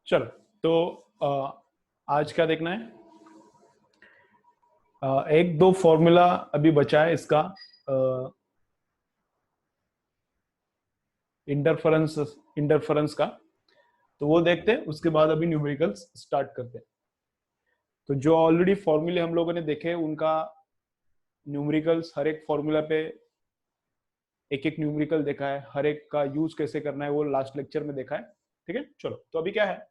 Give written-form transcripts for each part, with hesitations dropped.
चलो तो आज क्या देखना है। एक दो फॉर्मूला अभी बचा है इसका, इंटरफेरेंस इंटरफेरेंस का, तो वो देखते हैं। उसके बाद अभी न्यूमेरिकल्स स्टार्ट करते हैं। तो जो ऑलरेडी फॉर्मूले हम लोगों ने देखे उनका न्यूमेरिकल्स, हर एक फॉर्मूला पे एक एक न्यूमेरिकल देखा है, हर एक का यूज कैसे करना है वो लास्ट लेक्चर में देखा है। ठीक है, चलो तो अभी क्या है,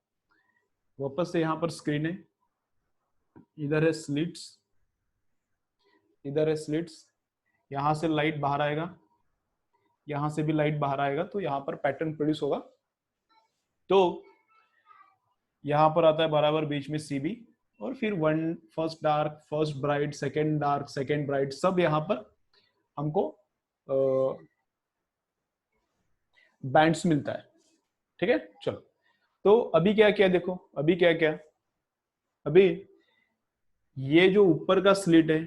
वापस से यहाँ पर स्क्रीन है, इधर है स्लिट्स, इधर है स्लिट्स, यहां से लाइट बाहर आएगा, यहां से भी लाइट बाहर आएगा, तो यहां पर पैटर्न प्रोड्यूस होगा। तो यहां पर आता है बराबर बीच में सीबी, और फिर one first dark, first bright, second dark, second bright, सब यहां पर हमको बैंड्स मिलता है। ठीक है, चलो तो अभी क्या किया, देखो अभी क्या क्या, अभी ये जो ऊपर का स्लिट है,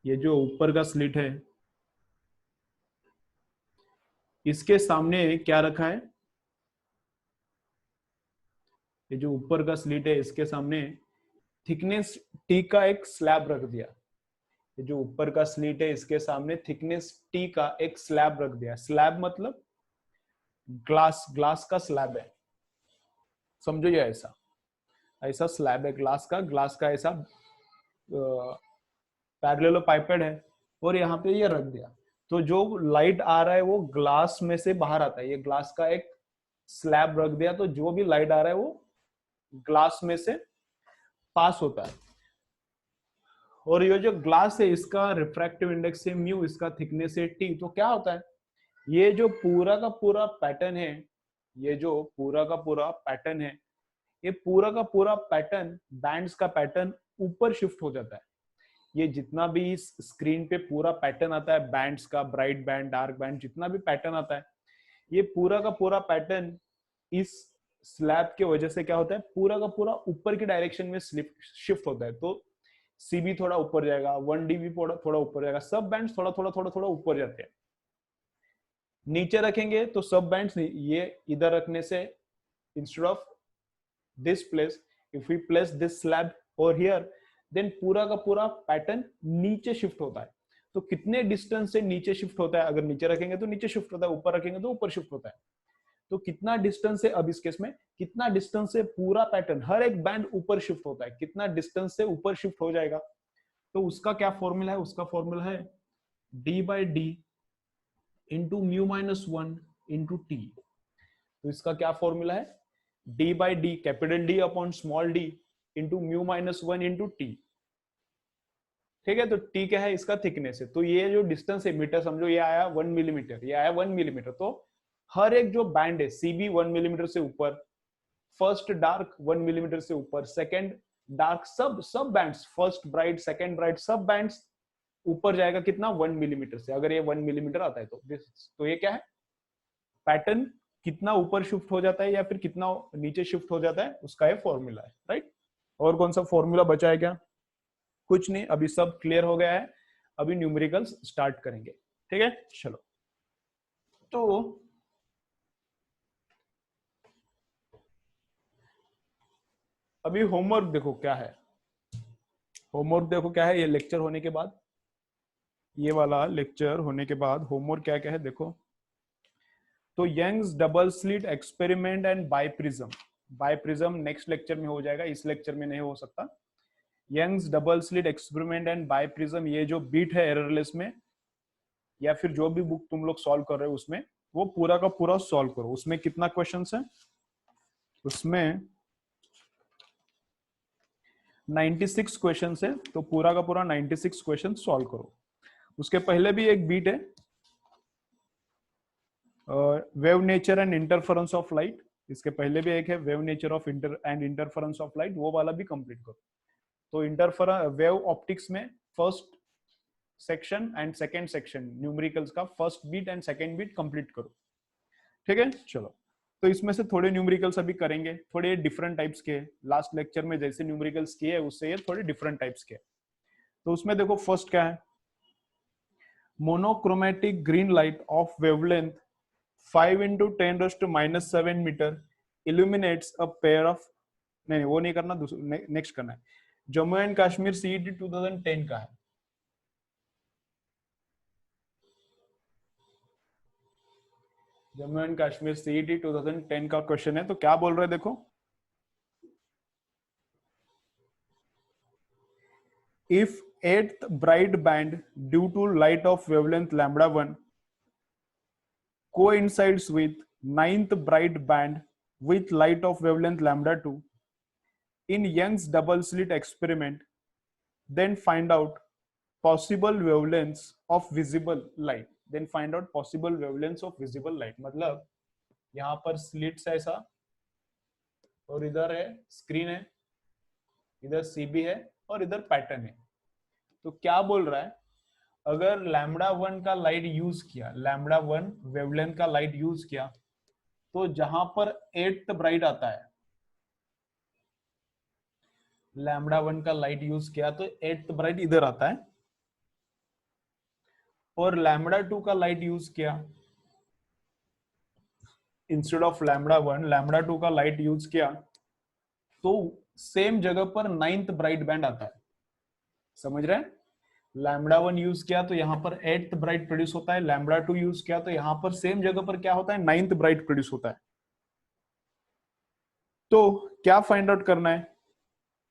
ये जो ऊपर का स्लिट है, इसके सामने क्या रखा है, ये जो ऊपर का स्लिट है इसके सामने थिकनेस टी का एक स्लैब रख दिया। ये जो ऊपर का स्लिट है इसके सामने थिकनेस टी का एक स्लैब रख दिया। स्लैब मतलब ग्लास, ग्लास का स्लैब है, समझो ये ऐसा ऐसा स्लैब है ग्लास का, ग्लास का ऐसा पैरेललोपाइपेड है, और यहाँ पे ये रख दिया। तो जो लाइट आ रहा है वो ग्लास में से बाहर आता है, ये ग्लास का एक स्लैब रख दिया, तो जो भी लाइट आ रहा है वो ग्लास में से पास होता है। और ये जो ग्लास है इसका रिफ्रैक्टिव इंडेक्स है म्यू, इसका थिकनेस है टी। तो क्या होता है, ये जो पूरा का पूरा पैटर्न है, ये जो पूरा का पूरा पैटर्न है, ये पूरा का पूरा पैटर्न, बैंड्स का पैटर्न ऊपर शिफ्ट हो जाता है। ये जितना भी इस स्क्रीन पे पूरा पैटर्न आता है बैंड्स का, ब्राइट बैंड, डार्क बैंड, जितना भी पैटर्न आता है, ये पूरा का पूरा पैटर्न इस स्लैब के वजह से क्या होता है, पूरा का पूरा ऊपर की डायरेक्शन में शिफ्ट होता है। तो सीबी थोड़ा ऊपर जाएगा, 1D भी थोड़ा ऊपर जाएगा, सब बैंड्स थोड़ा थोड़ा थोड़ा थोड़ा ऊपर जाते हैं। नीचे रखेंगे तो सब बैंड्स ये इधर रखने से, instead of this place, if we place this slab और हियर, देन पूरा का पूरा पैटर्न नीचे शिफ्ट होता है। तो कितने डिस्टेंस से नीचे शिफ्ट होता है, अगर नीचे रखेंगे तो नीचे शिफ्ट होता है, ऊपर रखेंगे तो ऊपर शिफ्ट होता है। तो कितना डिस्टेंस से, अब इस केस में कितना डिस्टेंस से पूरा पैटर्न, हर एक बैंड ऊपर शिफ्ट होता है, कितना डिस्टेंस से ऊपर शिफ्ट हो जाएगा। तो उसका क्या फॉर्मूला है, उसका फॉर्मूला है D by D into mu minus one into T. तो इसका क्या फॉर्मूला है, D by D, capital D upon small D, into mu minus one into T. ठीक है, तो टी क्या है, इसका थिकनेस है। तो ये जो डिस्टेंस है मीटर, समझो ये आया 1 मिलीमीटर, ये आया 1 मिलीमीटर। तो हर एक जो बैंड है, सीबी 1 मिलीमीटर से ऊपर, फर्स्ट डार्क 1 मिलीमीटर से ऊपर, सेकेंड डार्क, सब सब bands, first bright, second bright, सब बैंड्स ऊपर जाएगा कितना, 1 मिलीमीटर से। अगर ये 1 मिलीमीटर आता है तो ये क्या है, पैटर्न कितना ऊपर शिफ्ट हो जाता है या फिर कितना नीचे शिफ्ट हो जाता है, उसका ये फॉर्मूला है। राइट, और कौन सा फॉर्मूला बचा है क्या, कुछ नहीं, अभी सब क्लियर हो गया है। अभी न्यूमेरिकल्स स्टार्ट करेंगे। ठीक है, चलो तो अभी होमवर्क देखो क्या है, होमवर्क देखो क्या है। ये लेक्चर होने के बाद, ये वाला लेक्चर होने के बाद होमवर्क क्या क्या है देखो। तो Young's double slit experiment and biprism, biprism next lecture में हो जाएगा, इस लेक्चर में नहीं हो सकता। Young's double slit experiment and biprism, ये जो बीट है एररलेस में, या फिर जो भी बुक तुम लोग सॉल्व कर रहे हो उसमें, वो पूरा का पूरा सॉल्व करो। उसमें कितना क्वेश्चन है, उसमें 96 क्वेश्चन है, तो पूरा का पूरा 96 क्वेश्चन सॉल्व करो। उसके पहले भी एक बीट है, wave nature and interference of light, इसके पहले भी एक है wave nature of interference of light, वो वाला भी कंप्लीट करो। तो इंटरफेरेंस वेव ऑप्टिक्स में first section and second section numericals का first beat and second beat complete करो। ठीक है, चलो तो इसमें से थोड़े न्यूमेरिकल्स अभी करेंगे, थोड़े डिफरेंट टाइप्स के। लास्ट लेक्चर में जैसे न्यूमेरिकल्स किए उससे ये थोड़े डिफरेंट टाइप्स के। तो उसमें देखो फर्स्ट क्या है, monochromatic green light of wavelength 5 × 10⁻⁷ metre illuminates a pair of नहीं वो नहीं करना, नेक्स्ट करना है। जम्मू एंड कश्मीर सीईटी 2010 का है। जम्मू एंड कश्मीर सीईटी 2010 का क्वेश्चन है। तो क्या बोल रहे हैं देखो, if eighth bright band due to light of wavelength lambda 1 coincides with ninth bright band with light of wavelength lambda 2 in Young's double slit experiment, then find out possible wavelengths of visible light. Then find out possible wavelengths of visible light. मतलब यहाँ पर slits ऐसा, और इधर है screen है, इधर CB है, और इधर पैटर्न है। तो क्या बोल रहा है, अगर लैम्बडा 1 का लाइट यूज किया, लैम्बडा 1 वेवलेंथ का लाइट यूज किया, तो जहां पर एट्थ ब्राइट आता है, लैम्बडा 1 का लाइट यूज किया तो एट्थ ब्राइट इधर आता है, और लैम्बडा 2 का लाइट यूज किया, इंस्टेड ऑफ लैम्बडा 1 लैम्बडा 2 का लाइट यूज किया, तो सेम जगह पर नाइन्थ ब्राइट बैंड आता है। समझ रहे हैं? लैम्बडा 1 यूज किया तो यहां पर एट्थ ब्राइट प्रोड्यूस होता है, लैम्बडा 2 यूज किया तो यहां पर सेम जगह पर क्या होता है, नाइन्थ ब्राइट प्रोड्यूस होता है। तो क्या फाइंड आउट करना है,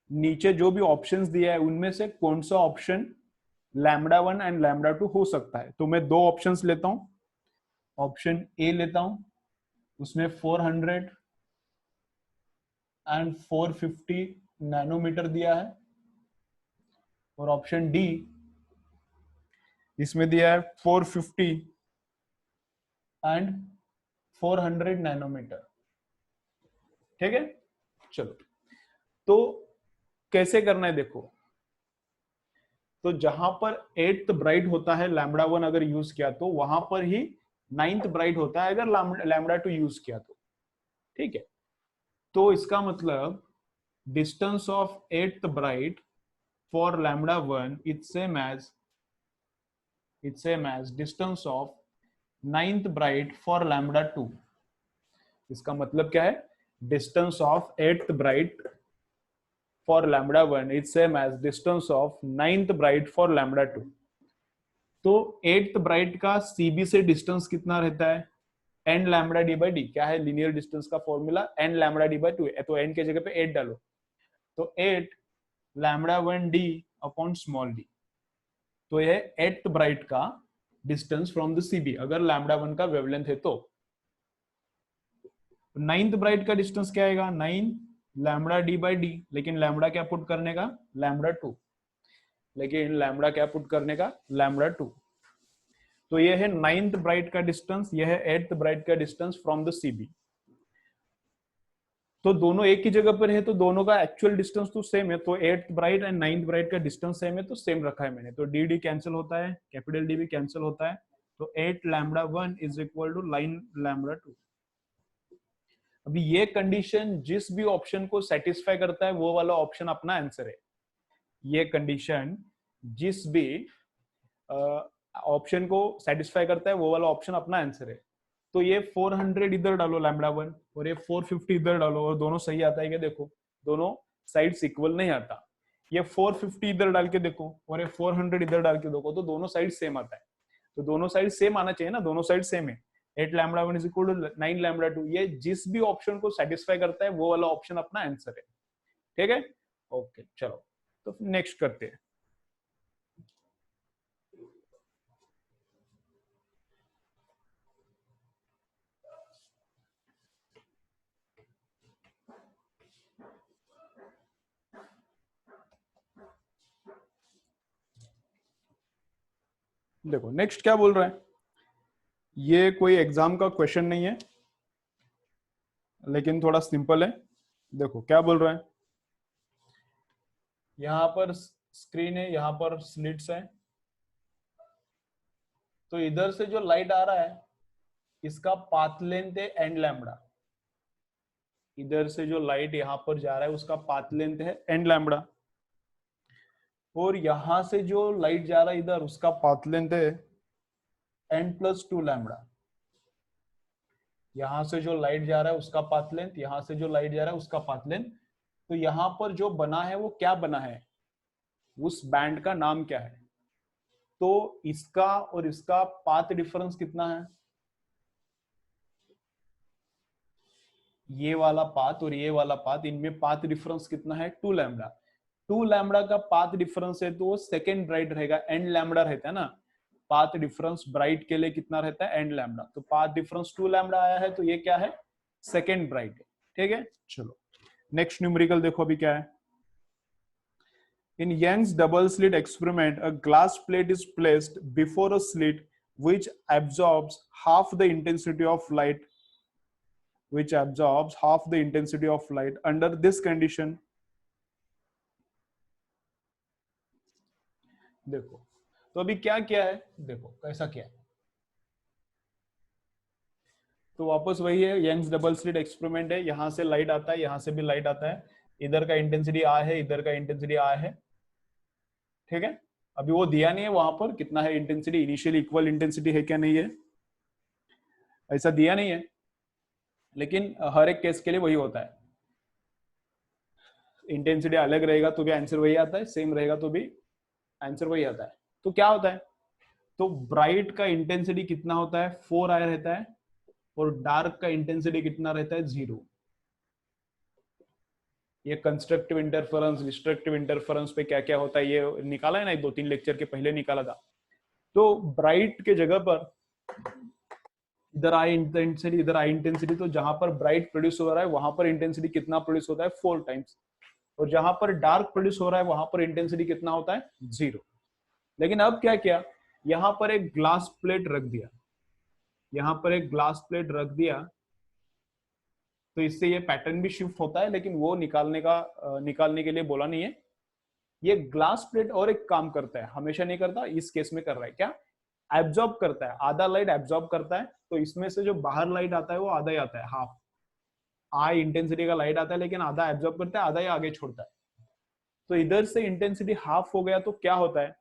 नीचे जो भी ऑप्शंस दिया है उनमें से कौन सा ऑप्शन लैम्बडा 1 एंड लैम्बडा 2 हो सकता है। तो मैं दो ऑप्शंस लेता हूं, ऑप्शन ए लेता हूं, उसमें 400 एंड 450 नैनोमीटर दिया है, और ऑप्शन डी इसमें दिया है 450 एंड 400 नैनोमीटर। ठीक है, चलो तो कैसे करना है देखो। तो जहां पर एट्थ ब्राइट होता है लैम्बडा 1 अगर यूज किया तो वहां पर ही नाइन्थ ब्राइट होता है अगर लैम्बडा 2 यूज किया तो। ठीक है, तो इसका मतलब distance of eighth bright for lambda 1 it's same as distance of ninth bright for lambda 2। इसका मतलब क्या है, distance of eighth bright for lambda 1 is same as distance of ninth bright for lambda 2। तो एट्थ ब्राइट का CB से distance कितना रहता है, n lambda D by d. क्या है लीनियर डिस्टेंस का formula, n lambda D by 2। तो एन के जगह पे 8 डालो, तो 8 lambda 1 D upon small D. तो यह एट्थ ब्राइट का डिस्टेंस फ्रॉम द सीबी अगर लैम्बडा 1 का वेवलेंथ है तो। नाइन्थ ब्राइट का डिस्टेंस क्या आएगा, 9 लैम्बडा डी बाई डी, लेकिन लैम्बडा क्या पुट करने का, लैम्बडा 2, लेकिन लैम्बडा क्या पुट करने का, लैम्बडा 2। तो ये है नाइन्थ ब्राइट का डिस्टेंस, ये है एट्थ ब्राइट का डिस्टेंस फ्रॉम द सीबी। तो दोनों एक ही जगह पर है तो दोनों का एक्चुअल डिस्टेंस तो सेम है, तो eighth bright and ninth bright का डिस्टेंस सेम है तो सेम रखा है मैंने। तो डी डी कैंसिल होता है, कैपिटल डी भी कैंसिल होता है, तो 8 lambda 1 is equal to 9 lambda 2। अभी ये कंडीशन जिस भी ऑप्शन को सेटिस्फाई करता है वो वाला ऑप्शन अपना आंसर है। ये कंडीशन जिस भी ऑप्शन को सेटिस्फाई करता है वो वाला ऑप्शन अपना आंसर है। तो ये 400 इधर डालो लैम्बडा 1, और ये 450 इधर डालो, और दोनों सही आता है क्या देखो, दोनों साइड्स इक्वल नहीं आता। ये 450 इधर डाल के देखो और ये 400 इधर डाल के देखो, तो दोनों साइड सेम आता है। तो दोनों साइड सेम आना चाहिए ना, दोनों साइड सेम है। 8 lambda 1 is equal to 9 lambda 2। ये जिस भी ऑप्शन को सेटिस्फाई करता है वो वाला ऑप्शन अपना आंसर है। ठीक है, ओके चलो तो नेक्स्ट करते हैं। देखो नेक्स्ट क्या बोल रहा है, ये कोई एग्जाम का क्वेश्चन नहीं है लेकिन थोड़ा सिंपल है। देखो क्या बोल रहा है, यहां पर स्क्रीन है, यहां पर स्लिट्स है, तो इधर से जो लाइट आ रहा है इसका पाथ लेंथ है एन लैम्बडा। इधर से जो लाइट यहां पर जा रहा है उसका पाथ लेंथ है एन लैम्बडा, और यहां से जो लाइट जा रहा है इधर उसका पाथ लेंथ है एन प्लस 2 लैम्बडा। यहां से जो लाइट जा रहा है उसका पाथ लेंथ, यहां से जो लाइट जा रहा है उसका पाथ लेंथ तो यहां पर जो बना है वो क्या बना है, उस बैंड का नाम क्या है। तो इसका और इसका पाथ डिफरेंस कितना है, ये वाला पाथ और ये वाला पाथ, इनमें पाथ डिफरेंस कितना है, 2 लैम्डा। 2 लैम्डा का पाथ डिफरेंस है तो सेकेंड ब्राइट रहेगा, एंड लैम्डा रहता है ना, पाथ डिफरेंस ब्राइट के लिए कितना रहता है, एंड लैम्डा। तो पाथ डिफरेंस 2 लैम्डा आया है, तो ये क्या है, सेकेंड ब्राइट है। ठीक है, चलो नेक्स्ट न्यूमेरिकल देखो अभी क्या है। In Young's double slit experiment, a glass plate is placed before a slit which absorbs half the intensity of light, under this condition। देखो, तो अभी क्या किया है, देखो कैसा किया है। तो वापस वही है, यंग्स डबल स्लिट एक्सपेरिमेंट है, यहां से लाइट आता है, यहां से भी लाइट आता है, इधर का इंटेंसिटी आ है, इधर का इंटेंसिटी आ है। ठीक है, अभी वो दिया नहीं है वहां पर कितना है इंटेंसिटी, इनिशियली इक्वल इंटेंसिटी है क्या नहीं है, ऐसा दिया नहीं है, लेकिन हर एक केस के लिए वही होता है। इंटेंसिटी अलग रहेगा तो भी आंसर वही आता है, सेम रहेगा तो भी आंसर वही आता है। तो क्या होता है, तो ब्राइट का इंटेंसिटी कितना होता है, 4i रहता है, और डार्क का इंटेंसिटी कितना रहता है, 0। ये कंस्ट्रक्टिव इंटरफेरेंस, डिस्ट्रक्टिव इंटरफेरेंस पे क्या क्या होता है ये निकाला है ना, 2-3 लेक्चर के पहले निकाला था। तो ब्राइट के जगह पर इधर आई इंटेंसिटी, इधर आई इंटेंसिटी, तो जहां पर ब्राइट प्रोड्यूस हो रहा है वहां पर इंटेंसिटी कितना प्रोड्यूस होता है, 4 टाइम्स, और जहां पर डार्क प्रोड्यूस हो रहा है वहां पर इंटेंसिटी कितना होता है, 0। लेकिन अब क्या किया, यहां पर एक ग्लास प्लेट रख दिया, यहां पर एक ग्लास प्लेट रख दिया, तो इससे ये पैटर्न भी शिफ्ट होता है, लेकिन वो निकालने के लिए बोला नहीं है। ये ग्लास प्लेट और एक काम करता है, हमेशा नहीं करता, इस केस में कर रहा है क्या, एब्जॉर्ब करता है, आधा लाइट एब्जॉर्ब करता है, तो इसमें से जो बाहर लाइट आता है वो आधा ही आता है, हाफ आई इंटेंसिटी का लाइट आता है, लेकिन आधा एब्जॉर्ब करता है, आधा ही आगे छोड़ता है। तो इधर से इंटेंसिटी हाफ हो गया, तो क्या होता है,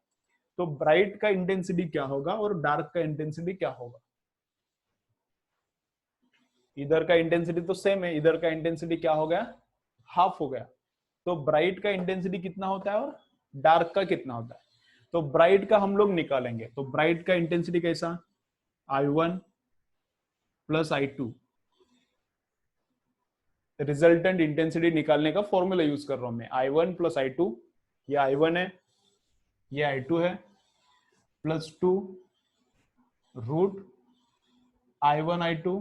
तो ब्राइट का इंटेंसिटी क्या होगा और डार्क का इंटेंसिटी क्या होगा, इधर का इंटेंसिटी तो सेम है, इधर का इंटेंसिटी क्या हो गया, हाफ हो गया। तो ब्राइट का इंटेंसिटी कितना होता है और डार्क का कितना होता है, तो ब्राइट का हम लोग निकालेंगे। तो ब्राइट का इंटेंसिटी कैसा, I1 plus I2, resultant intensity निकालने का फॉर्मूला यूज कर रहा हूं मैं, I1 प्लस I2, ये I1 है, ये I2 है, plus 2 root I1 I2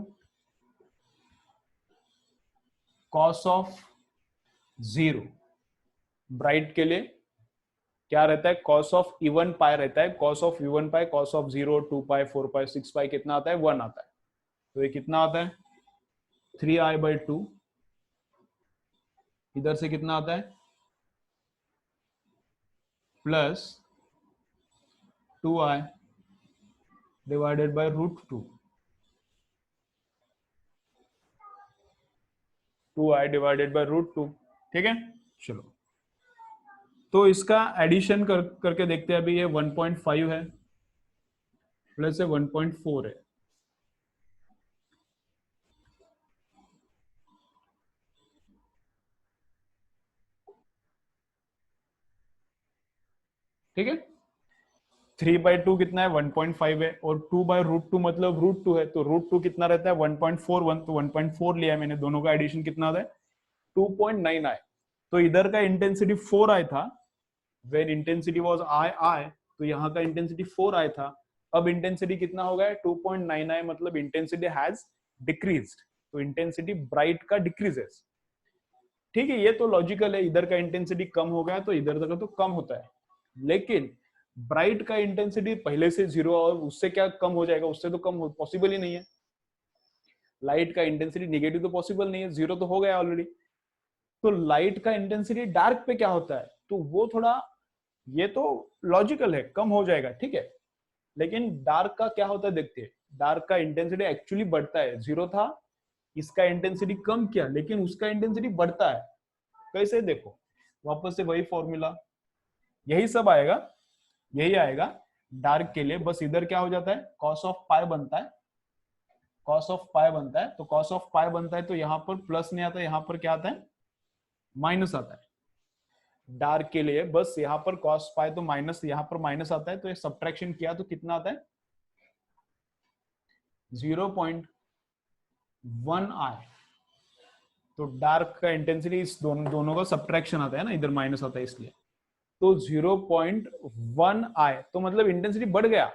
cos of 0। Bright के लिए क्या रहता है, कॉस ऑफ इवन पाई रहता है, cos of even pi, cos of 0, 2 पाई, 4 पाई, 6 पाई कितना आता है, 1 आता है। तो ये कितना आता है, 3i/2, इधर से कितना आता है, plus 2i divided by √2, 2i divided by √2। ठीक है, चलो तो इसका एडिशन करके देखते हैं। अभी ये 1.5 है, प्लस ये 1.4 है, ठीक है। 3/2 कितना है, 1.5 है, और 2/√2 मतलब √2 है, तो √2 कितना रहता है, 1.41, तो 1.4 लिया मैंने, दोनों का एडिशन कितना आता है, 2.9 आए। तो इधर का इंटेंसिटी 4 आया था, वेन इंटेंसिटी वॉज आई, तो यहाँ का इंटेंसिटी 4 आया था, अब इंटेंसिटी कितना हो गया, 2.9 आए, मतलब इंटेंसिटी हैज डिक्रीज्ड, तो इंटेंसिटी ब्राइट का डिक्रीजेस। ठीक है, ये तो लॉजिकल है, इधर का इंटेंसिटी कम हो गया तो इधर का तो कम होता है, लेकिन ब्राइट का इंटेंसिटी पहले से 0 और उससे क्या कम हो जाएगा, उससे तो कम पॉसिबल ही नहीं है। लाइट का इंटेंसिटी नेगेटिव तो पॉसिबल नहीं है, 0 तो हो गया ऑलरेडी। तो लाइट का इंटेंसिटी डार्क पे क्या होता है, तो वो थोड़ा, ये तो लॉजिकल है, कम हो जाएगा, ठीक है। लेकिन डार्क का क्या होता है देखते हैं, डार्क का इंटेंसिटी एक्चुअली बढ़ता है, 0 था, इसका इंटेंसिटी कम किया, लेकिन उसका इंटेंसिटी बढ़ता है। कैसे, देखो वापस से वही फॉर्मूला, यही सब आएगा, यही आएगा डार्क के लिए, बस इधर क्या हो जाता है, कॉस ऑफ पाई बनता है, कॉस ऑफ पाई बनता है, तो कॉस ऑफ पाई बनता है, तो यहाँ पर प्लस नहीं आता, यहाँ पर क्या आता है, माइनस आता है। डार्क के लिए बस यहाँ पर कॉस पाई तो माइनस, यहाँ पर माइनस आता है, तो ये सब्ट्रैक्शन किया तो कितना आता है 0.1 आई। तो डार्क का इंटेंसिटी इस दोनों का सब्ट्रैक्शन आता है ना, इधर माइनस आता है इसलिए, तो 0.1 आई, तो मतलब इंटेंसिटी बढ़ गया।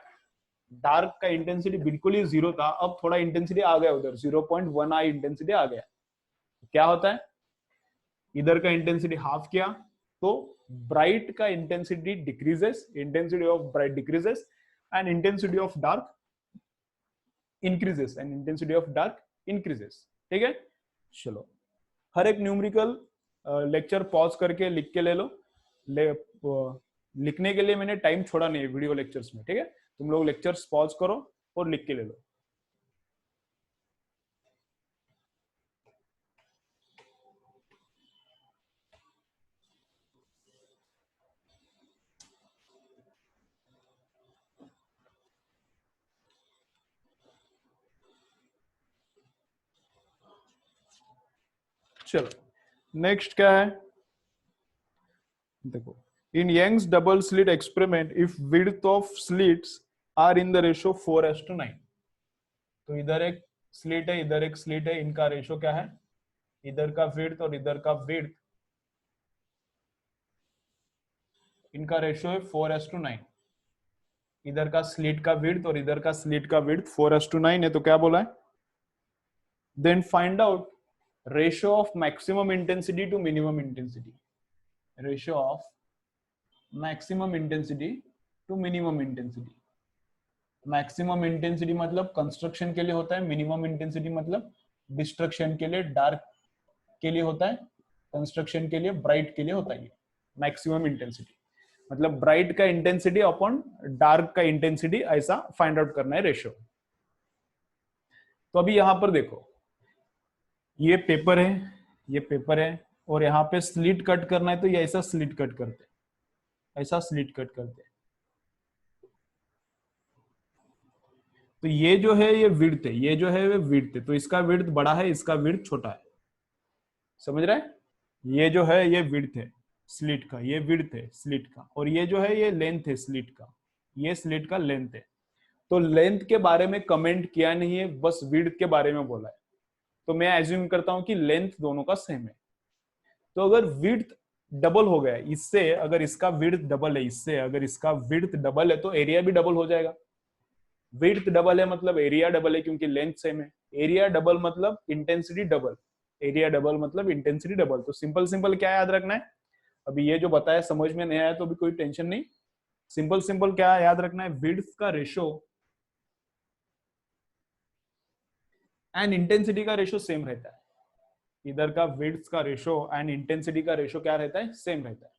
डार्क का इंटेंसिटी बिल्कुल ही जीरो था, अब थोड़ा इंटेंसिटी आ गया उधर, 0.1 आई इंटेंसिटी आ गया। क्या होता है, इधर का इंटेंसिटी हाफ किया तो ब्राइट का intensity decreases, intensity of bright decreases and intensity of dark increases, and intensity of dark increases. ठीक है, चलो हर एक न्यूमेरिकल लेक्चर पॉज करके लिख के ले लो। लिखने के लिए मैंने टाइम छोड़ा नहीं है वीडियो लेक्चर्स में, ठीक है, तुम लोग लेक्चर्स पॉज करो और लिख के ले लो। चलो नेक्स्ट क्या है, देखो, in Young's double slit experiment if width of slits are in the ratio 4:9। तो इधर एक स्लिट है, इधर एक स्लिट है, इनका रेशियो क्या है, इधर का विड्थ और इधर का विड्थ, इनका रेशियो है 4:9। इधर का स्लिट का विड्थ और इधर का स्लिट का विड्थ 4:9 है। तो क्या बोला है, then find out ratio of maximum intensity to minimum intensity, ratio of maximum intensity to minimum intensity. Maximum intensity मतलब कंस्ट्रक्शन के लिए होता है, मिनिमम इंटेंसिटी मतलब डिस्ट्रक्शन के लिए, डार्क के लिए होता है, कंस्ट्रक्शन के लिए, ब्राइट के लिए होता है। मैक्सिमम इंटेंसिटी मतलब ब्राइट का इंटेंसिटी अपॉन डार्क का इंटेंसिटी, ऐसा फाइंड आउट करना है रेशियो। तो अभी यहां पर देखो, ये पेपर है, ये पेपर है, और यहाँ पे स्लिट कट करना है, तो ये ऐसा स्लिट कट करते, ऐसा स्लिट कट करते। तो ये जो है ये विड्थ है, ये जो है वो विड्थ है, तो इसका विड्थ बड़ा है, इसका विड्थ छोटा है, समझ रहे हैं। ये जो है ये विड्थ है स्लिट का, ये विड्थ है स्लिट का, और ये जो है ये लेंथ है स्लिट का, ये स्लिट का लेंथ है। तो लेंथ के बारे में कमेंट किया नहीं है, बस विड्थ के बारे में बोला है। तो मैं एज्यूम करता हूं कि लेंथ दोनों का सेम है। तो अगर विड्थ डबल हो गया इससे, अगर इसका विड्थ डबल है इससे, अगर इसका विड्थ डबल है तो एरिया भी डबल हो जाएगा। विड्थ डबल है मतलब एरिया डबल है, क्योंकि लेंथ सेम है। एरिया डबल मतलब इंटेंसिटी डबल, एरिया डबल मतलब इंटेंसिटी डबल। तो सिंपल सिंपल क्या याद रखना है, अभी ये जो बताया समझ में नहीं आया तो भी कोई टेंशन नहीं, सिंपल सिंपल क्या याद रखना है, विड्थ का रेशो एंड इंटेंसिटी का रेशो सेम रहता है। इधर का विड्थ का रेशो एंड इंटेंसिटी का रेशो क्या रहता है, सेम रहता है।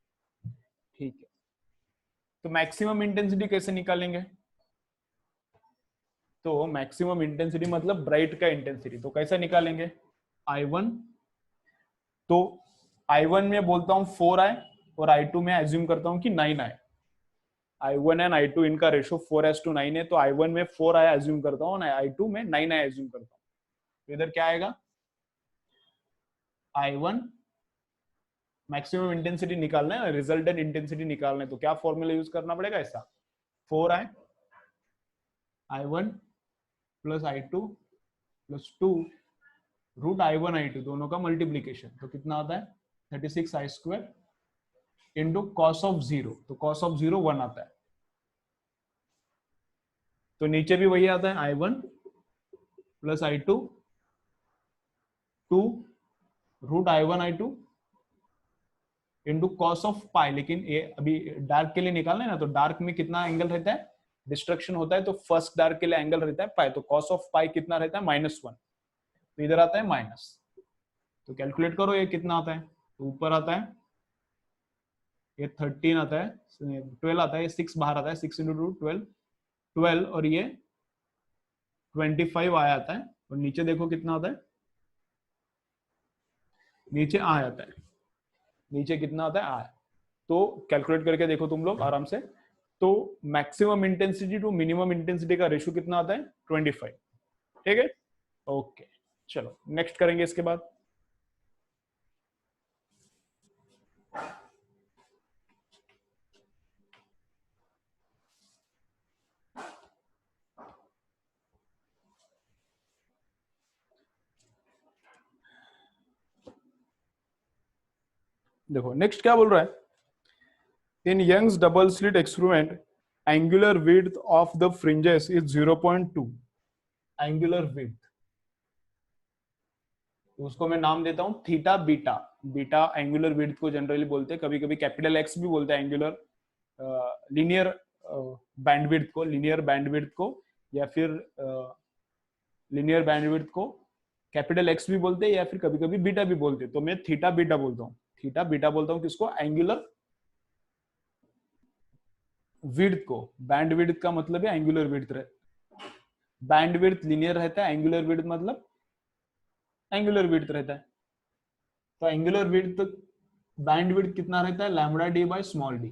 ठीक है, तो मैक्सिमम इंटेंसिटी कैसे निकालेंगे, तो मैक्सिमम इंटेंसिटी मतलब ब्राइट का इंटेंसिटी, तो कैसे निकालेंगे, I1, तो I1 में बोलता हूं 4I, और I2 में एज्यूम करता हूं कि 9I। I1 एंड I2 इनका रेशो 4:9 है, तो I1 में 4I एज्यूम करता हूं, I2 में 9I एज्यूम करता हूं। तो इधर क्या आएगा, I1 मैक्सिमम इंटेंसिटी निकालना है, रिजल्टेंट इंटेंसिटी निकालना है, तो क्या फॉर्मूला यूज करना पड़ेगा, ऐसा 4I I1 plus I2 plus 2 root I1 I2 दोनों का मल्टीप्लीकेशन, तो कितना आता है 36I² इंटू कॉस ऑफ 0, तो कॉस ऑफ 0 1 आता है, तो नीचे भी वही आता है I1 plus I2 2 root I1 I2 into cos of pi. लेकिन ये अभी डार्क के लिए निकालना है ना, तो डार्क में कितना एंगल रहता है, डिस्ट्रक्शन होता है, तो फर्स्ट डार्क के लिए एंगल रहता है पाई, तो कॉस ऑफ पाई कितना रहता है -1, तो इधर आता है माइनस। तो कैलकुलेट करो ये कितना आता है, तो ऊपर आता है ये 13 आता है, 12 आता है, 6 बाहर आता है, 6 इंटू 2 12, 12 और ये 25 आया आता है, और नीचे देखो कितना आता है, नीचे आ आता है, नीचे कितना आता है आ। तो कैलकुलेट करके देखो तुम लोग आराम से, तो maximum intensity to minimum intensity का रेशियो कितना आता है 25। ठीक है, ओके, चलो नेक्स्ट करेंगे इसके बाद। देखो नेक्स्ट क्या बोल रहा है, in Young's double slit experiment angular width of the fringes is 0.2। Angular width, तो उसको मैं नाम देता हूं theta beta. Beta angular width को जनरली बोलते हैं, कभी कभी कैपिटल एक्स भी बोलते हैं एंगुलर लीनियर बैंडविड्थ को, लीनियर बैंडविड्थ को, या फिर लीनियर बैंडविड्थ को कैपिटल एक्स भी बोलते हैं, या फिर कभी कभी बीटा भी बोलते हैं। तो मैं थीटा बीटा बोलता हूँ, थीटा बीटा बोलता हूँ किसको, एंगुलर विड्थ को। बैंडविड्थ का मतलब है एंगुलर विड्थ, बैंडविड्थ लीनियर रहता है, एंगुलर विड्थ मतलब एंगुलर विड्थ रहता है। तो एंगुलर विड्थ, बैंडविड्थ कितना रहता है, lambda D by small D.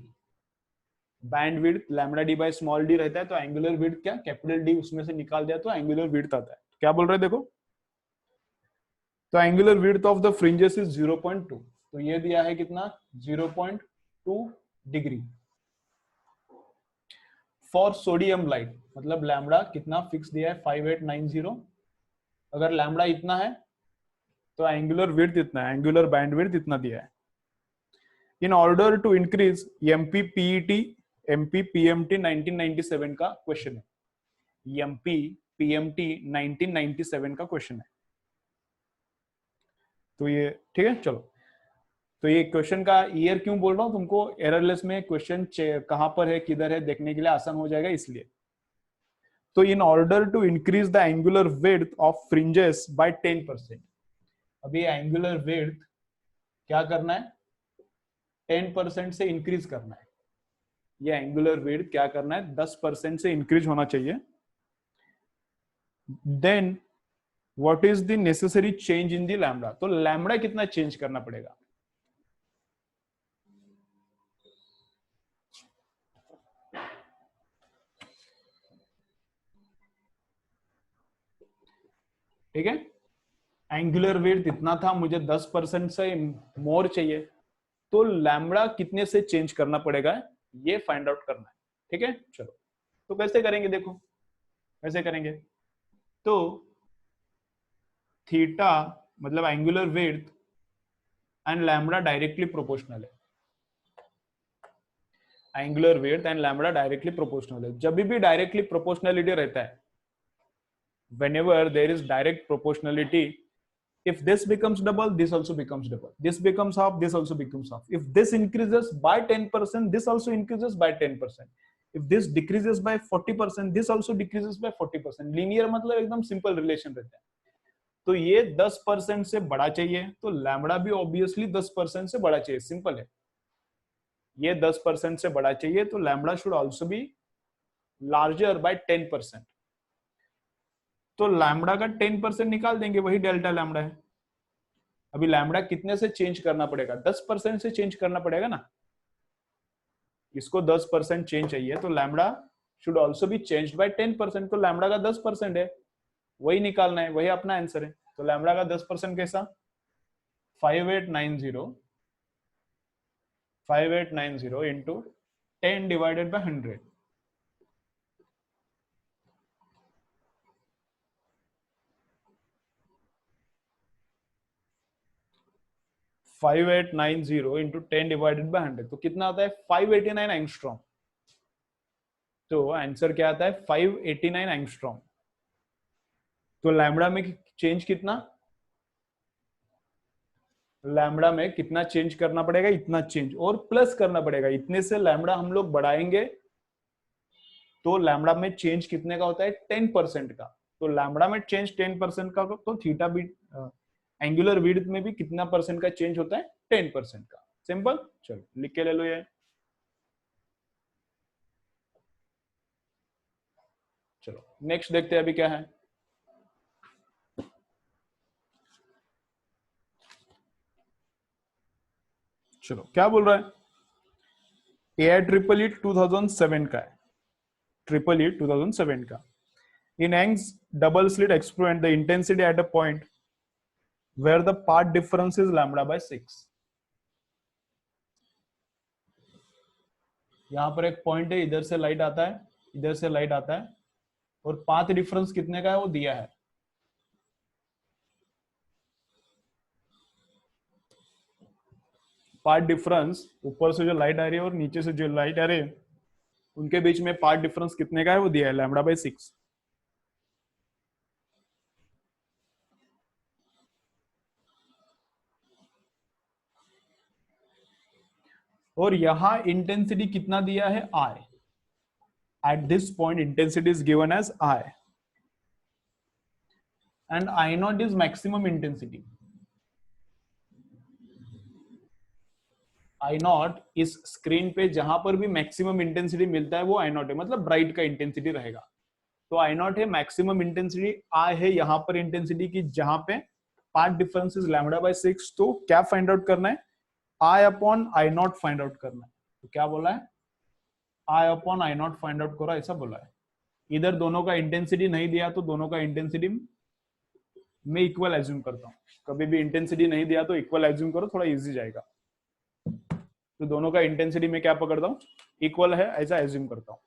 Bandwidth lambda D by small D रहता है, तो एंगुलर विड्थ क्या, कैपिटल डी उसमें से निकाल दिया तो एंगुलर विड्थ आता है। क्या बोल रहे हैं देखो, तो angular width of the fringes is 0.2। तो ये दिया है कितना, 0.2 डिग्री फॉर सोडियम लाइट, मतलब लैम्बडा कितना फिक्स दिया है 5890। अगर लैम्बडा इतना है तो एंगुलर विड्थ इतना है, एंगुलर बैंडविड्थ इतना दिया है। In order to increase MP PET, MP PMT 1997 का क्वेश्चन है, एमपी पीएमटी 1997 का क्वेश्चन है। तो ये ठीक है, चलो। तो ये क्वेश्चन का ईयर क्यों बोल रहा हूं तुमको, एररलेस में क्वेश्चन कहां पर है किधर है देखने के लिए आसान हो जाएगा इसलिए। तो in order to increase the angular width of fringes by 10%, अभी एंगुलर विड्थ क्या करना है, 10% से इंक्रीज करना है। ये एंगुलर विड्थ क्या करना है, 10% से इंक्रीज होना चाहिए। Then what is the necessary change in the lambda, तो लैम्बडा कितना चेंज करना पड़ेगा, ठीक है। एंगुलर विड्थ इतना था, मुझे 10% से मोर चाहिए, तो लैम्बडा कितने से चेंज करना पड़ेगा ये फाइंड आउट करना है, ठीक है। चलो तो कैसे करेंगे, देखो कैसे करेंगे। तो थीटा मतलब angular width and lambda directly proportional है, angular width and lambda directly proportional है। जब भी डायरेक्टली प्रोपोर्शनलिटी रहता है, whenever there is direct proportionality, if this becomes double, this also becomes double, this becomes half, this also becomes half, if this increases by 10%, this also increases by 10%, if this decreases by 40%, this also decreases by 40%। Linear मतलब एकदम simple relation रहता है। तो ये 10% से बड़ा चाहिए, तो लैम्बडा भी ऑब्वियसली 10% से बड़ा चाहिए, सिंपल है। ये 10% से बड़ा चाहिए, तो lambda should also be larger by 10%। तो लैम्बडा का 10% निकाल देंगे, वही डेल्टा लैम्बडा है। अभी लैम्बडा कितने से चेंज करना पड़ेगा, 10% से चेंज करना पड़ेगा ना, इसको 10% चेंज चाहिए, तो lambda should also be changed by 10%। तो लैम्बडा का 10% है, वही निकालना है, वही अपना आंसर है। तो लैम्बडा का 10% कैसा, 5890 into 10 divided by 100। 5890 into 10 divided by 100, तो कितना आता है 589 एंगस्ट्रॉम। तो आंसर क्या आता है 589 एंगस्ट्रॉम। तो लैम्बडा में चेंज कितना, लैम्बडा में कितना चेंज करना पड़ेगा, इतना चेंज और प्लस करना पड़ेगा, इतने से लैम्बडा हम लोग बढ़ाएंगे। तो लैम्बडा में चेंज कितने का होता है 10% का। तो लैम्बडा में चेंज 10% का, तो थीटा भी एंगुलर विड्थ में भी कितना परसेंट का चेंज होता है 10% का। सिंपल, चलो लिख के ले लो ये। चलो नेक्स्ट देखते हैं अभी क्या है। चलो क्या बोल रहा है, AIEEE 2007 का है, EEE 2007 का। In Young's double slit experiment, the intensity at a point where the path difference is lambda by 6। यहां पर एक पॉइंट है, इधर से लाइट आता है, इधर से लाइट आता है, और पाथ डिफरेंस कितने का है वो दिया है। पाथ डिफरेंस, ऊपर से जो लाइट आ रही है और नीचे से जो लाइट आ रही है उनके बीच में पाथ डिफरेंस कितने का है वो दिया है λ/6। और यहां इंटेंसिटी कितना दिया है I। At this point intensity is given as I and I0 is maximum intensity. I0 इस स्क्रीन पे जहां पर भी मैक्सिमम इंटेंसिटी मिलता है वो I0 है, मतलब ब्राइट का इंटेंसिटी रहेगा। तो I0 है मैक्सिमम इंटेंसिटी, I है यहां पर इंटेंसिटी की जहां पे पाथ डिफरेंस इज λ/6। तो क्या फाइंड आउट करना है, I upon I0 find out करना है। तो क्या बोला है, I upon I0 find out करो, ऐसा बोला है। इधर दोनों का इंटेंसिटी नहीं दिया तो दोनों का इंटेंसिटी मैं इक्वल एज्यूम करता हूँ। कभी भी इंटेंसिटी नहीं दिया तो इक्वल एज्यूम करो, थोड़ा इजी जाएगा। तो दोनों का इंटेंसिटी में क्या पकड़ता हूँ, इक्वल है, ऐसा एज्यूम करता हूँ।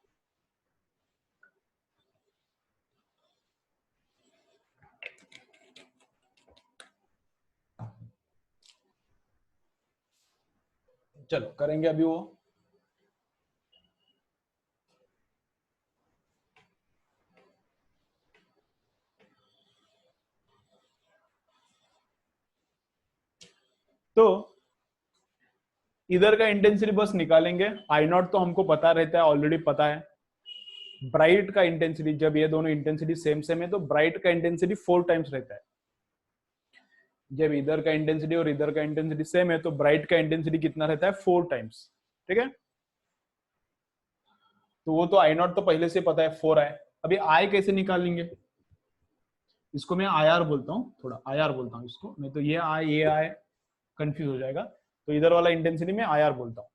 चलो करेंगे अभी वो। तो इधर का इंटेंसिटी बस निकालेंगे। I0 तो हमको पता रहता है, ऑलरेडी पता है। ब्राइट का इंटेंसिटी, जब ये दोनों इंटेंसिटी सेम सेम है तो ब्राइट का इंटेंसिटी 4 टाइम्स रहता है। जब इधर का इंटेंसिटी और इधर का इंटेंसिटी सेम है तो ब्राइट का इंटेंसिटी कितना रहता है, 4 टाइम्स। ठीक है, तो वो तो I0 तो पहले से पता है 4 है। अभी I कैसे निकालेंगे, इसको मैं IR बोलता हूँ, थोड़ा IR बोलता हूँ इसको, नहीं तो ये I कंफ्यूज हो जाएगा। तो इधर वाला इंटेंसिटी में IR बोलता हूँ।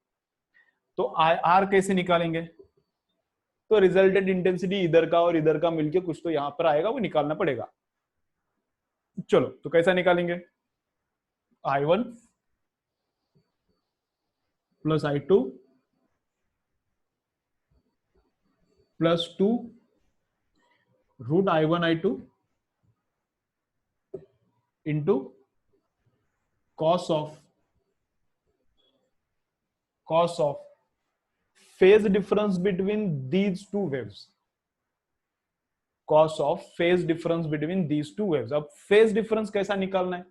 तो IR कैसे निकालेंगे, तो रिजल्टेड इंटेंसिटी इधर का और इधर का मिलके कुछ तो यहां पर आएगा, वो निकालना पड़ेगा। चलो तो कैसा निकालेंगे, I1 plus I2 plus 2 root I1 I2 into cos of phase difference between these two waves. Cos of phase difference between these two waves. अब फेज डिफरेंस कैसा निकालना है,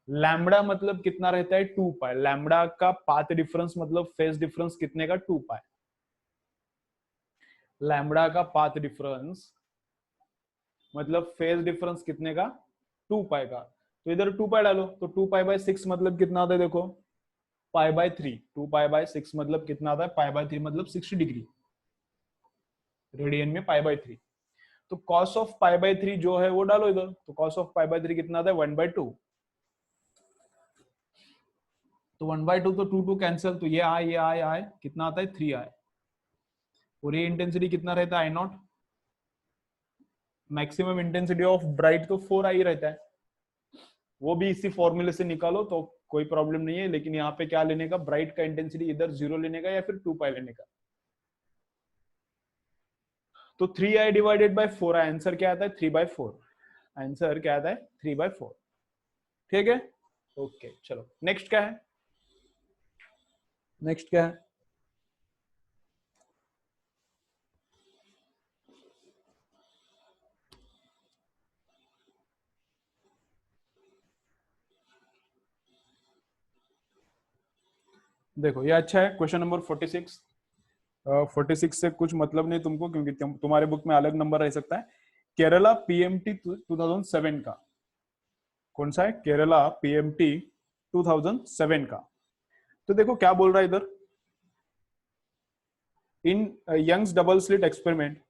लैम्बडा मतलब कितना रहता है 2 पाई, लैम्बडा का पाथ डिफरेंस मतलब फेज डिफरेंस कितने का 2 पाई। लैम्बडा का पाथ डिफरेंस मतलब फेज डिफरेंस कितने का 2 पाई का। तो इधर 2 पाई डालो, तो 2 पाई/6 मतलब कितना आता है, देखो पाई/3। 2 पाई/6 मतलब कितना आता है, पाई/3 मतलब 60 डिग्री, रेडियन में पाई/3। तो कॉस ऑफ पाई/3 जो है वो डालो इधर, तो कॉस ऑफ पाई/3 कितना आता है 1/2। तो 1/2 तो 2 कैंसिल, तो ये आए कितना आता है 3I। और ये इंटेंसिटी कितना रहता है I0, maximum intensity of bright तो 4I रहता है। वो भी इसी फॉर्मूले से निकालो तो कोई प्रॉब्लम नहीं है, लेकिन यहाँ पे क्या लेने का, ब्राइट का इंटेंसिटी इधर 0 लेने का या फिर 2 पाई लेने का। तो 3I divided by 4I, answer क्या आता है 3/4। आंसर क्या आता है 3/4। ठीक है, ओके चलो नेक्स्ट क्या है, नेक्स्ट क्या है, देखो ये अच्छा है क्वेश्चन नंबर 46। 46 से कुछ मतलब नहीं तुमको, क्योंकि तुम्हारे बुक में अलग नंबर रह सकता है। केरला पीएमटी 2007 का, कौन सा है, केरला पीएमटी 2007 का। तो देखो क्या बोल रहा है इधर, in Young's double slit experiment,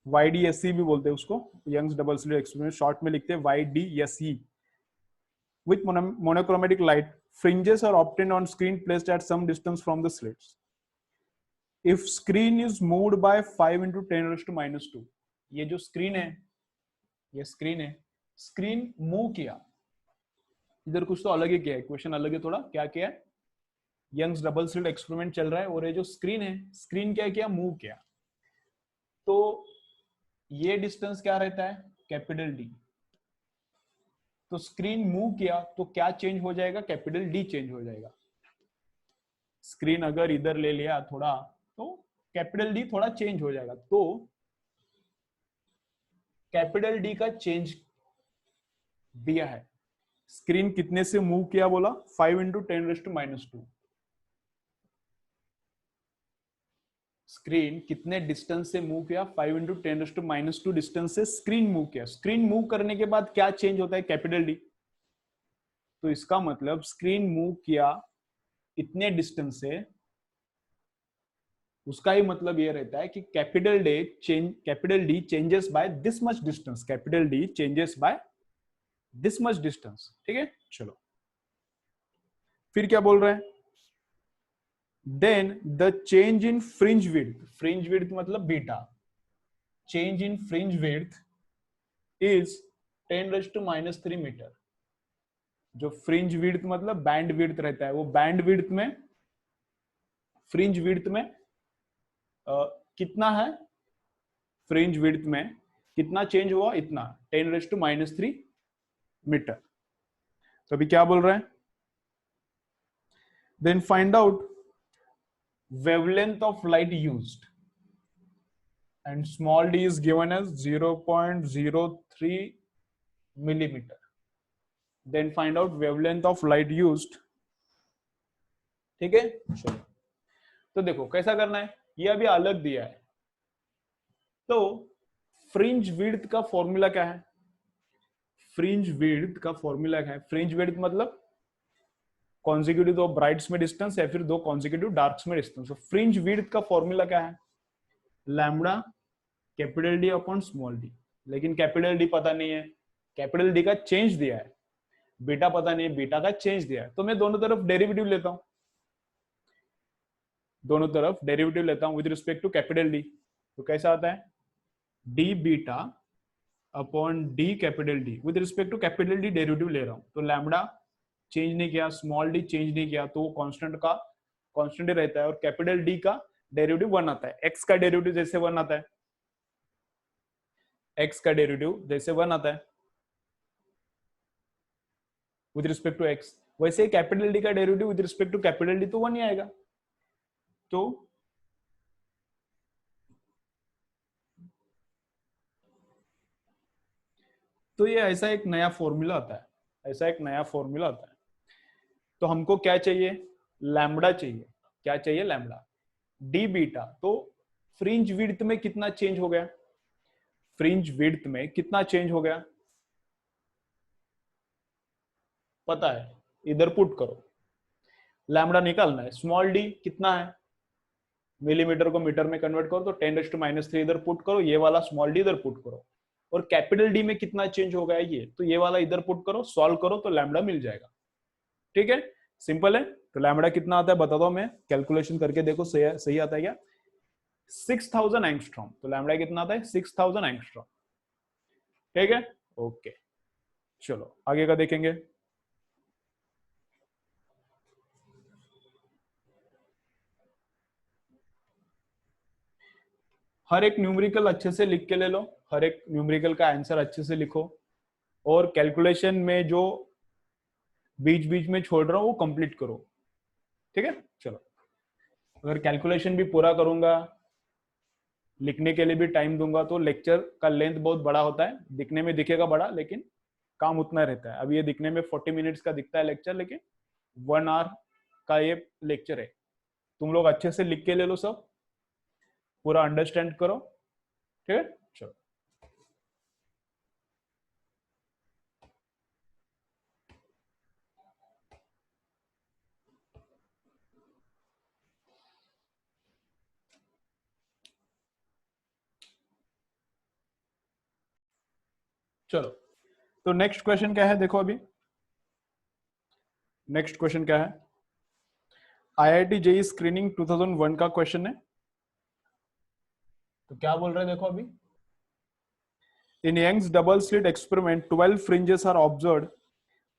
YDSE भी बोलते हैं उसको, Young's double slit experiment short में लिखते हैं YDSE, with monochromatic light fringes are obtained on screen placed at some distance from the slits. If screen is moved by 5 into 10⁻², ये जो screen है, ये स्क्रीन है, स्क्रीन मूव किया, इधर कुछ तो अलग ही किया है, क्वेश्चन अलग है थोड़ा, क्या किया है, यंग्स डबल स्लिट एक्सपेरिमेंट चल रहा है और ये जो स्क्रीन है, स्क्रीन क्या किया, मूव किया। तो ये डिस्टेंस क्या रहता है, कैपिटल डी। तो स्क्रीन मूव किया तो क्या चेंज हो जाएगा, कैपिटल डी चेंज हो जाएगा। स्क्रीन अगर इधर ले लिया थोड़ा, तो कैपिटल डी थोड़ा चेंज हो जाएगा। तो कैपिटल डी का चेंज दिया है, स्क्रीन कितने से मूव किया बोला, 5 इंटू 10⁻²। स्क्रीन कितने डिस्टेंस से मूव किया, 5 इंटू 10⁻² डिस्टेंस से स्क्रीन मूव किया। स्क्रीन मूव करने के बाद क्या चेंज होता है, कैपिटल डी। तो इसका मतलब स्क्रीन मूव किया इतने डिस्टेंस से, उसका ही मतलब ये रहता है कि capital D changes by this much distance, capital D changes by this much distance. ठीक है, चलो फिर क्या बोल रहे हैं, then the change in fringe width, fringe width मतलब beta, change in fringe width is 10⁻³ metre. जो फ्रिंज विड्थ मतलब बैंड विड्थ रहता है, वो बैंड विड्थ में, फ्रिंज विड्थ में कितना है, फ्रिंज विड्थ में कितना चेंज हुआ, इतना 10⁻³ मीटर। तो अभी क्या बोल रहे हैं, then find out wavelength of light used and small d is given as 0.03 millimeter. Then find out wavelength of light used. ठीक है, चलो तो देखो कैसा करना है, ये अभी अलग दिया है। तो फ्रिंज विड्थ का फॉर्मूला क्या है, फ्रिंज विड्थ का फॉर्मूला क्या है, फ्रिंज विड्थ मतलब कॉन्जिक्यूटिव दो ब्राइट्स में डिस्टेंस या फिर दो कॉन्जिक्यूटिव डार्क्स में डिस्टेंस। तो फ्रिंज विड्थ का फॉर्मूला क्या है, lambda capital D upon small D. लेकिन कैपिटल डी पता नहीं है, कैपिटल डी का चेंज दिया है, बीटा पता नहीं है, बीटा का चेंज दिया है। तो मैं दोनों तरफ डेरिवेटिव लेता हूं, दोनों तरफ डेरिवेटिव लेता हूं with respect to capital D. तो कैसा आता है, D beta upon D capital D, with respect to capital D derivative ले रहा हूं। तो लैम्बडा चेंज नहीं किया, स्मॉल डी चेंज नहीं किया, तो वो कांस्टेंट का कांस्टेंट ही रहता है। और कैपिटल डी का डेरिवेटिव 1 आता है, एक्स का डेरिवेटिव जैसे 1 आता है, एक्स का डेरिवेटिव जैसे 1 आता है विद रिस्पेक्ट टू एक्स, वैसे कैपिटल डी का derivative with respect to capital D तो 1 ही आएगा। तो ये ऐसा एक नया फॉर्मूला आता है, ऐसा एक नया फॉर्मूला आता है। तो हमको क्या चाहिए, लैम्बडा चाहिए, क्या चाहिए, लैम्बडा डी बीटा। तो फ्रिंज विड्थ में कितना चेंज हो गया, फ्रिंज विड्थ में कितना चेंज हो गया पता है, इधर पुट करो, लैम्बडा निकालना है। स्मॉल डी कितना है, मिलीमीटर को मीटर में कन्वर्ट करो, तो 10⁻³ इधर पुट करो, ये वाला स्मॉल डी इधर पुट करो। और कैपिटल डी में कितना चेंज हो गया ये, तो ये वाला इधर पुट करो, सॉल्व करो तो लैम्बडा मिल जाएगा। ठीक है, सिंपल है। तो लैम्बडा कितना आता है बता दो, मैं कैलकुलेशन करके देखो सही आता है क्या, 6000 एंगस्ट्रॉम। तो लैम्बडा कितना आता है, 6000 एंगस्ट्रॉम। ठीक है, ओके, चलो आगे का देखेंगे। हर एक न्यूमेरिकल अच्छे से लिख के ले लो, हर एक न्यूमेरिकल का आंसर अच्छे से लिखो, और कैलकुलेशन में जो बीच बीच में छोड़ रहा हूं वो कंप्लीट करो। ठीक है, चलो अगर कैलकुलेशन भी पूरा करूंगा, लिखने के लिए भी टाइम दूंगा, तो लेक्चर का लेंथ बहुत बड़ा होता है, दिखने में दिखेगा बड़ा लेकिन काम उतना रहता है। अब ये दिखने में 40 मिनट्स का दिखता है लेक्चर, लेकिन 1 आवर का ये लेक्चर है। तुम लोग अच्छे से लिख के ले लो, सब पूरा अंडरस्टैंड करो। ठीक है, चलो चलो तो नेक्स्ट क्वेश्चन क्या है, देखो अभी नेक्स्ट क्वेश्चन क्या है, आईआईटी जेई स्क्रीनिंग 2001 का क्वेश्चन है। तो क्या बोल रहे हैं देखो अभी, in Young's double slit experiment 12 fringes are observed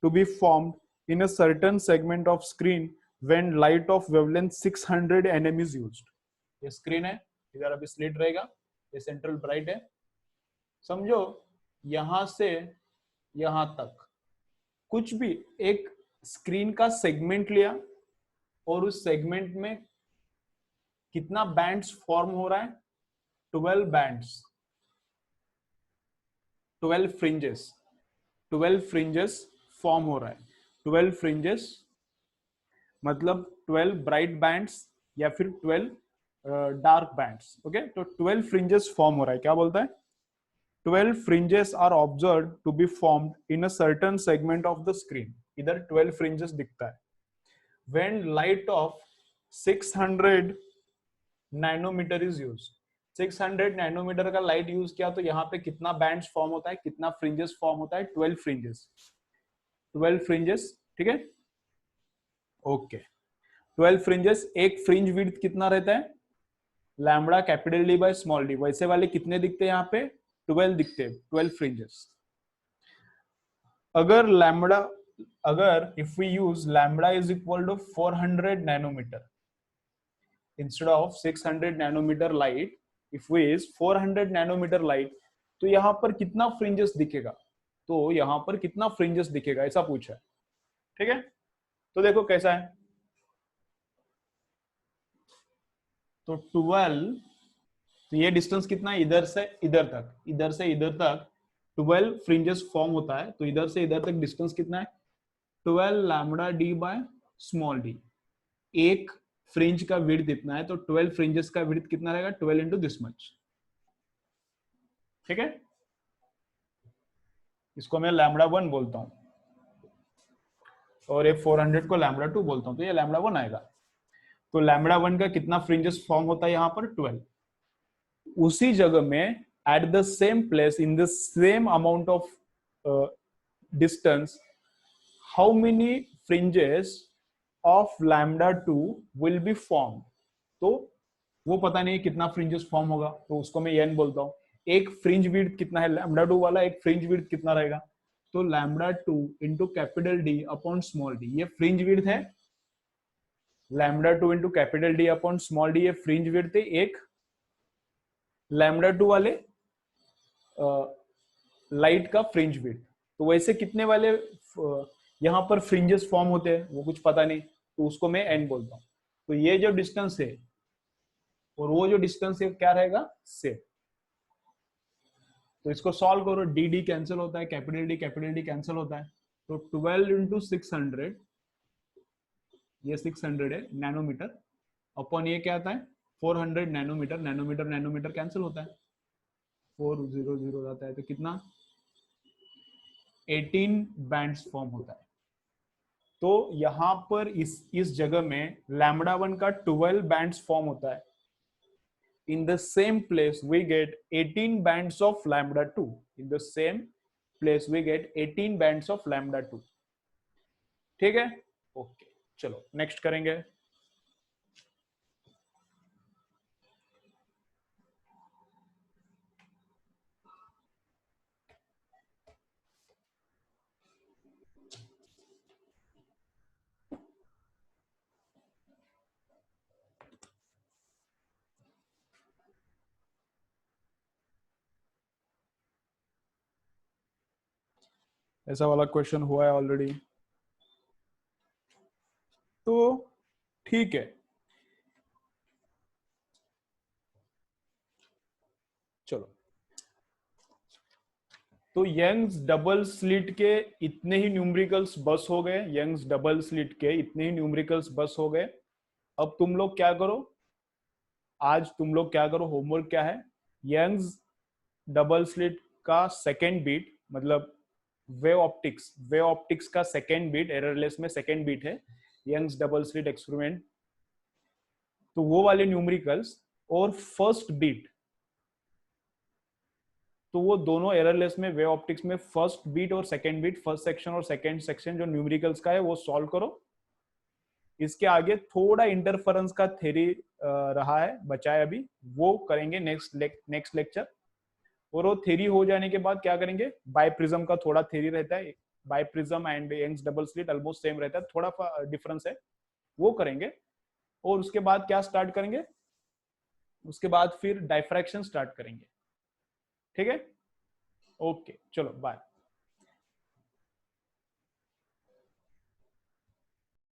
to be formed in a certain segment of screen when light of wavelength 600 nm is used। ये स्क्रीन है, इधर अभी स्लिट रहेगा, ये सेंट्रल ब्राइट है, समझो यहां से यहां तक कुछ भी एक स्क्रीन का सेगमेंट लिया, और उस सेगमेंट में कितना बैंड्स फॉर्म हो रहा है? 12 बैंड्स, 12 फ्रिंजेस, 12 फ्रिंजेस फॉर्म हो रहा है। 12 फ्रिंजेस मतलब 12 ब्राइट बैंड्स या फिर 12 डार्क बैंड्स। ओके, तो 12 फ्रिंजेस फॉर्म हो रहा है। क्या बोलता है? 12 fringes are observed to be formed in a certain segment of the screen. इधर 12 fringes दिखता है। When light of 600 nanometre is use, 600 nanometre का लाइट यूज किया तो यहाँ पे कितना बैंड्स फॉर्म होता है, कितना फ्रिंजेस फॉर्म होता है? 12 फ्रिंजेस, 12 फ्रिंजेस। ठीक है, ओके। 12 फ्रिंजेस, एक फ्रिंज विड्थ कितना रहता है? Lambda capital D by small D. वैसे वाले कितने दिखते हैं यहाँ पे? 12 दिखते हैं, 12 फ्रिंजेस। अगर लैम्बडा, अगर if we use lambda is equal to 400 nanometre instead of 600 nanometre light, if we is 400 nanometre light, तो यहां पर कितना फ्रिंजेस दिखेगा? तो यहां पर कितना फ्रिंजेस दिखेगा, ऐसा पूछा है। ठीक है, तो देखो कैसा है। तो 12, तो ये डिस्टेंस कितना है? इधर से इधर तक, इधर से इधर तक 12 फ्रिंजेस फॉर्म होता है। तो इधर से इधर तक डिस्टेंस कितना है? 12 lambda D by small D. एक फ्रिंज का विड्थ इतना है, तो 12 फ्रिंजेस का विड्थ कितना रहेगा? 12 इंटू दिस मच। ठीक है, इसको मैं लैम्बडा 1 बोलता हूं और ये 400 को लैम्बडा 2 बोलता हूं, तो ये लैम्बडा 1 आएगा। तो लैम्बडा 1 का कितना फ्रिंजेस फॉर्म होता है यहाँ पर? 12। उसी जगह में at the same place in the same amount of distance, how many fringes of lambda 2 will be form? तो वो पता नहीं कितना फ्रिंजेस फॉर्म होगा, तो उसको मैं एन बोलता हूँ। एक फ्रिंज विड्थ कितना है लैम्बडा 2 वाला? एक फ्रिंज विड्थ कितना रहेगा? तो lambda 2 into capital D upon small D, ये फ्रिंज विड्थ है। Lambda 2 into capital D upon small D, ये फ्रिंज विड्थ है। एक लैम्बडा 2 वाले लाइट का फ्रिंज विड्थ। तो वैसे कितने वाले यहाँ पर फ्रिंजेस फॉर्म होते हैं वो कुछ पता नहीं, तो उसको मैं एन बोलता हूँ। तो ये जो डिस्टेंस है और वो जो डिस्टेंस है क्या रहेगा? से। तो इसको सॉल्व करो, डी डी कैंसिल होता है, कैपिटल डी कैंसिल होता है। तो 12 इंटू 600, ये 600 है नैनोमीटर, अपॉन ये क्या आता है? 400 नैनोमीटर। नैनोमीटर नैनोमीटर कैंसिल होता है, 400 जाता है, तो कितना? 18 बैंड्स फॉर्म होता है। तो यहां पर इस जगह में लैम्बडा 1 का 12 बैंड्स फॉर्म होता है। In the same place we get 18 bands of lambda 2. In the same place we get 18 bands of lambda 2. ठीक है, ओके, चलो नेक्स्ट करेंगे। ऐसा वाला क्वेश्चन हुआ है ऑलरेडी, तो ठीक है, चलो। तो यंग्स डबल स्लिट के इतने ही न्यूमेरिकल्स बस हो गए, यंग्स डबल स्लिट के इतने ही न्यूमेरिकल्स बस हो गए। अब तुम लोग क्या करो, आज तुम लोग क्या करो, होमवर्क क्या है? यंग्स डबल स्लिट का सेकेंड बीट, मतलब वेव ऑप्टिक्स का सेकेंड बीट, एररलेस में सेकेंड बीट है यंग्स डबल स्लिट एक्सपेरिमेंट, तो वो वाले न्यूमेरिकल्स और फर्स्ट बीट, तो वो दोनों एररलेस में वेव ऑप्टिक्स में फर्स्ट बीट और सेकेंड बीट, फर्स्ट सेक्शन और सेकेंड सेक्शन जो न्यूमेरिकल्स का है वो सॉल्व करो। इसके आगे थोड़ा इंटरफेरेंस का थ्योरी रहा है, बचा है अभी, वो करेंगे नेक्स्ट लेक्चर। और वो थ्योरी हो जाने के बाद क्या करेंगे? बाय प्रिज्म का थोड़ा थ्योरी रहता है, by prism and Young's double slit almost same रहता है, थोड़ा डिफरेंस है, वो करेंगे। और उसके बाद क्या स्टार्ट करेंगे? उसके बाद फिर डायफ्रैक्शन स्टार्ट करेंगे। ठीक है, ओके, चलो बाय।